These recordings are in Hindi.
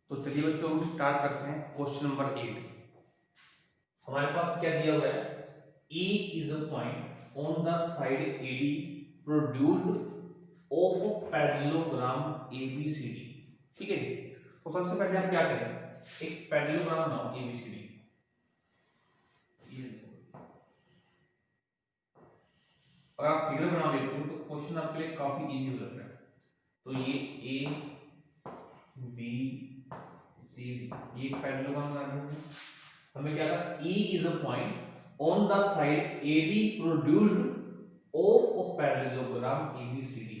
तो चलिए बच्चों हम स्टार्ट करते हैं क्वेश्चन नंबर 8। हमारे पास क्या दिया हुआ है, E is a point on the side AD produced of a parallelogram ABCD। ठीक है जी। तो सबसे पहले हम क्या करें, एक पैरेललोग्राम बनाओ ABCD। अगर आप फिगर बना लेते हो तो क्वेश्चन आपके लिए काफी इजी हो जाता है। तो ये ABCD ये पैरेललोग्राम बना दिया। हमें क्या कहा, E is a point on the side AD produced of a parallelogram ABCD।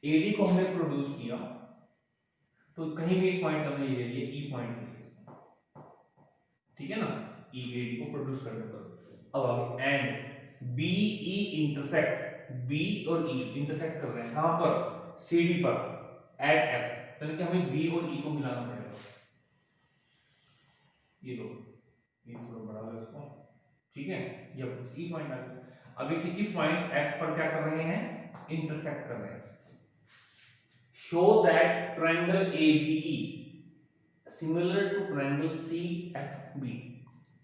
AD को हमने प्रोड्यूस किया, तो कहीं भी एक पॉइंट हमने ले लिया, E पॉइंट ले लिया, ठीक है ना। E AD को प्रोड्यूस करने पर अब आगे एंड BE इंटरसेक्ट, B और E इंटरसेक्ट कर रहे हैं कहां पर, CD पर एट F। यानी कि हमें B और E को मिलाना पड़ेगा। ये लो, ये थोड़ा बड़ा है इसको, ठीक है। ये ई पॉइंट आ गया। अभी किसी पॉइंट F पर क्या कर रहे हैं, इंटरसेक्ट कर रहे हैं। Show that triangle ABE similar to triangle CFB।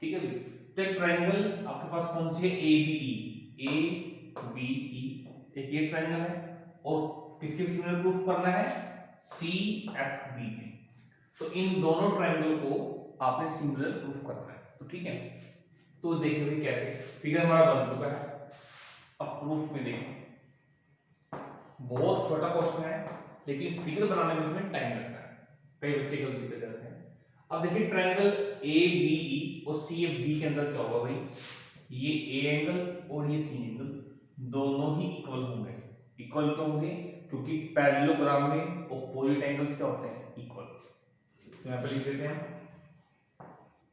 ठीक है भाई। तो एक ट्रायंगल आपके पास कौन सी है, ABE एक ये ट्रायंगल है, और किसके सिमिलर प्रूफ करना है, CFB के। तो इन दोनों ट्रायंगल को आपने सिमिलर प्रूफ करना है। तो ठीक है, तो देखिए भाई कैसे, फिगर हमारा बन चुका है। अब प्रूफ में देखें, बहुत छोटा क्वेश्चन है लेकिन फिगर बनाने में इसमें टाइम लगता है, कई बच्चे गलती कर जाते हैं। अब देखिए ट्रायंगल ABE और CFB के अंदर क्या होगा भाई, ये A एंगल और ये C एंगल दोनों ही इक्वल होंगे। इक्वल क्यों होंगे, क्योंकि पैरेललोग्राम में ऑपोजिट एंगल्स क्या होते हैं, इक्वल। तो यहां पे लिख देते हैं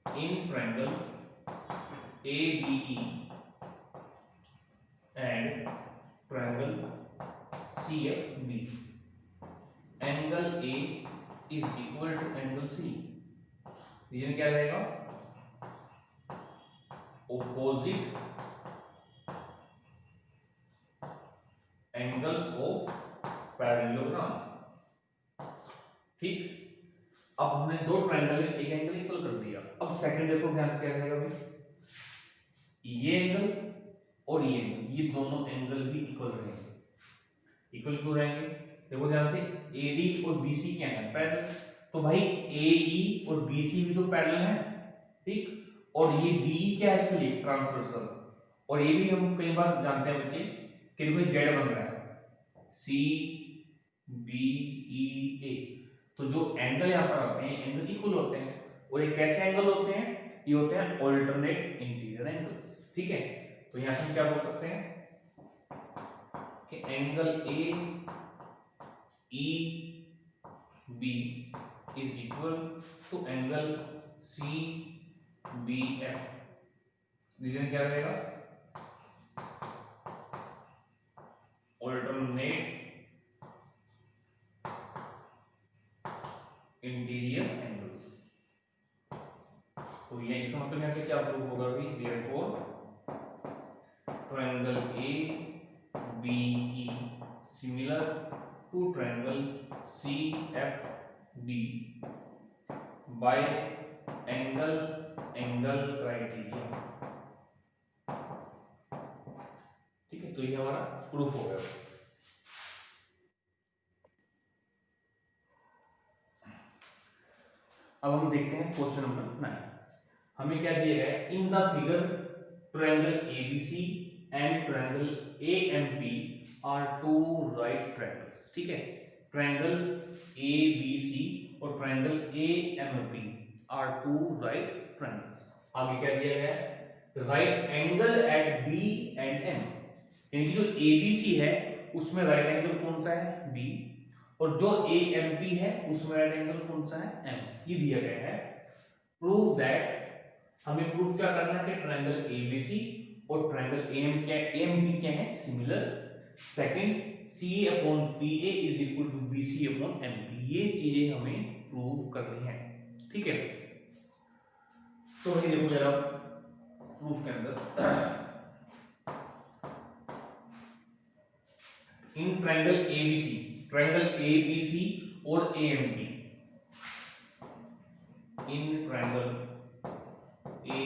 in triangle ABE and triangle CFB angle A is equal to angle C। Reason क्या रहेगा, opposite angles of parallelogram। ठीक, अब हमने दो ट्रायंगल में एक एंगल इक्वल कर दिया। अब सेकंड देखो ध्यान से क्या रहेगा भाई, ये एंगल और ये एंगल, ये दोनों एंगल भी इक्वल रहेंगे। इक्वल क्यों रहेंगे, देखो ध्यान से, AD और BC क्या है, पैरेलल। तो भाई AE और BC भी तो पैरेलल है, ठीक। और ये DE क्या है, इसके लिए ट्रांसवर्सल। और ये भी हम कई बार जानते हैं बच्चे कि देखो जेड बन रहा है CBEA। तो जो एंगल यहाँ पर आते हैं एंगल इक्वल होते हैं, और ये कैसे एंगल होते हैं, ये होते हैं ऑल्टरनेट इंटीरियर एंगल्स। ठीक है, तो यहां से हम क्या बोल सकते हैं कि angle AEB is equal to angle CBF। Reason क्या रहेगा, ऑल्टरनेट इंटीरियर एंगल्स। तो ये इसका मतलब यहां से क्या प्रूफ होगा भी, therefore triangle ABE similar to triangle CFB by angle criteria. ठीक है, तो ये हमारा प्रूफ हो गया। अब हम देखते हैं क्वेश्चन नंबर 9। हमें क्या दिया है, in the figure triangle ABC and triangle AMP are two right triangles. ठीक है, ट्रायंगल ABC और triangle AMP are two right triangles. आगे क्या दिया गया है, right angle at B and M। यानी जो ABC है उसमें राइट एंगल कौन सा है, B, और जो AMP है उसमें राइट एंगल कौन सा है, M। ये दिया गया है। प्रूव दैट, हमें प्रूफ क्या करना है कि ट्रायंगल ABC और ट्रायंगल AMP क्या है, similar. Second, CA/PA is equal to BC/MP। ये चीजें हमें प्रूव करनी है। ठीक है, तो वही देखो जरा प्रूफ के अंदर, इन ट्रायंगल ABC और AMP in triangle A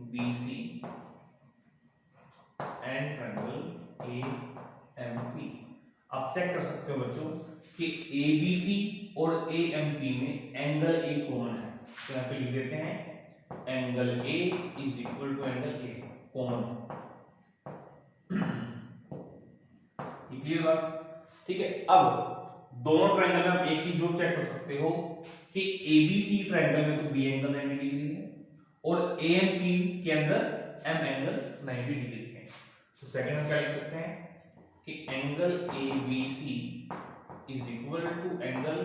B C and triangle A M P. आप चेक कर सकते हो बच्चों कि ए बी सी और ए एम पी में एंगल ए कॉमन है, तो यहाँ पे लिख देते हैं angle A is equal to angle A common. Clear बात? ठीक है। अब दोनों ट्रायंगल में आप एक चीज जो चेक कर सकते हो कि एबीसी ट्रायंगल में तो बी एंगल 90 डिग्री है और एएमपी के अंदर एम एंगल 90 डिग्री है। तो सेकंड में क्या लिख सकते हैं कि angle ABC is equal to angle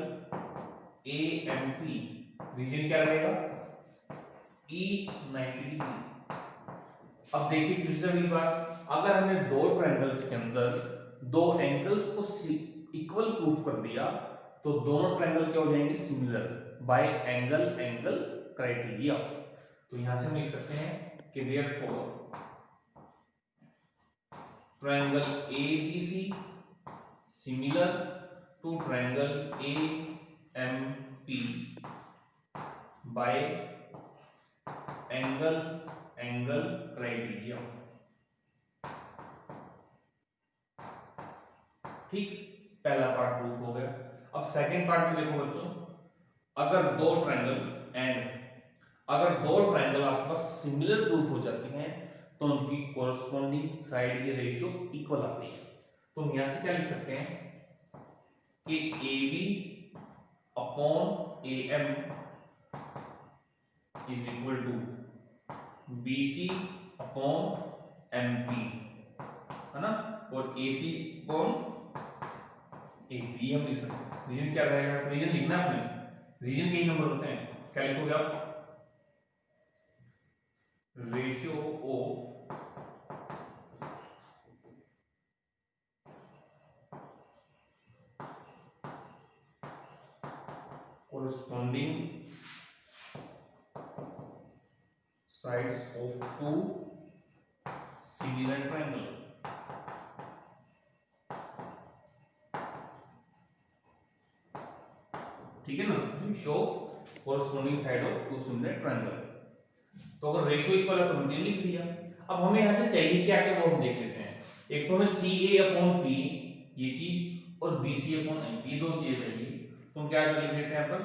AMP, reason क्या रहेगा? Each 90 degree. अब देखिए फिर से अगली बात, अगर हमने दो ट्रायंगल्स के अंदर दो एंगल्स को इक्वल प्रूफ कर दिया तो दोनों ट्रायंगल क्या हो जाएंगे? Similar by angle angle criteria. तो यहां से हम लिख सकते हैं कि therefore triangle ABC similar to triangle AMP by angle angle criteria. ठीक, पहला पार्ट प्रूफ हो गया। अब सेकंड पार्ट में देखो बच्चों, अगर दो ट्रायंगल आपके पास सिमिलर प्रूफ हो जाती हैं तो उनकी कोरस्पॉन्डिंग साइड की रेशियो इक्वल आती है। तो हम यहां से क्या लिख सकते हैं कि AB upon AM is equal to BC upon MP, है ना, और AC अपॉन AB हम लिख सकते हैं। रीजन क्या रहेगा? रीजन लिखना है आपने, रीजन के ही नंबर होते हैं। क्या लिखोगे आप? Ratio of corresponding sides of two similar triangle। ठीक है ना, ratio of corresponding side of two similar triangle। तो अगर रेशियो इक्वल है तो हमने लिख दिया। अब हमें यहां से चाहिए क्या क्या, वो हम देख लेते हैं। एक तो हमें CA अपॉन P ये चीज और BC अपॉन MP ये दो चीजें चाहिए। तो हम क्या लिख लेते हैं अपन,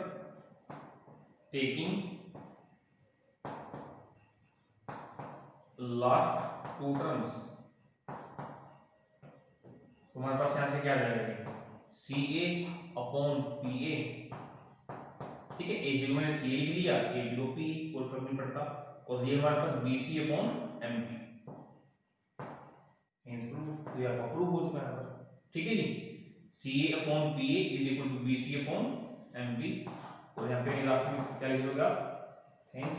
टेकिंग लास्ट टू टर्म्स। तुम्हारे पास यहां से क्या आ जाएगा? CA upon PA। ठीक है, AC को मैंने CA लिख दिया, AB को P, कोई फर्क नहीं पड़ता। और ये हमारे पास BC अपॉन MP, तो ये आपका प्रूफ हो चुका है। ठीक है जी, CA upon PA is equal to BC upon MP। और यहाँ पे लास्ट में क्या लिख दोगे आप? थैंक्स।